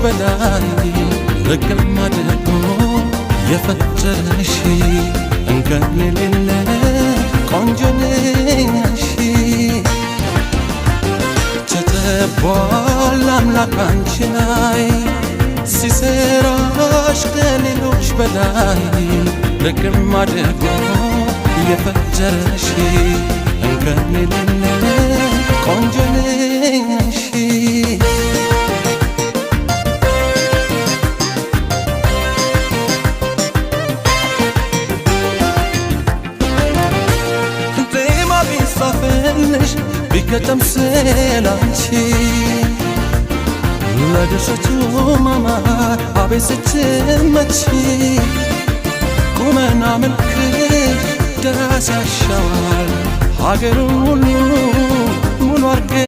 በላይ ረግም አድርጎ የፈጠረሽ እንከን የሌለ ቆንጆ ነሽ ተጠቧል አምላክ አንቺ ላይ ሲሰራሽ ከሌሎች በላይ ረግም አድርጎ የፈጠረሽ እንከን የሌለ ቆንጆ ነሽ ቢጻፍልሽ ቢገጠም ስላንቺ ለድርሰቱ ማማር አቤት ስትመቺ ቁመና መልክሽ ደስ ያሻዋል ሀገሩን ሁሉ ሙሉ አርገ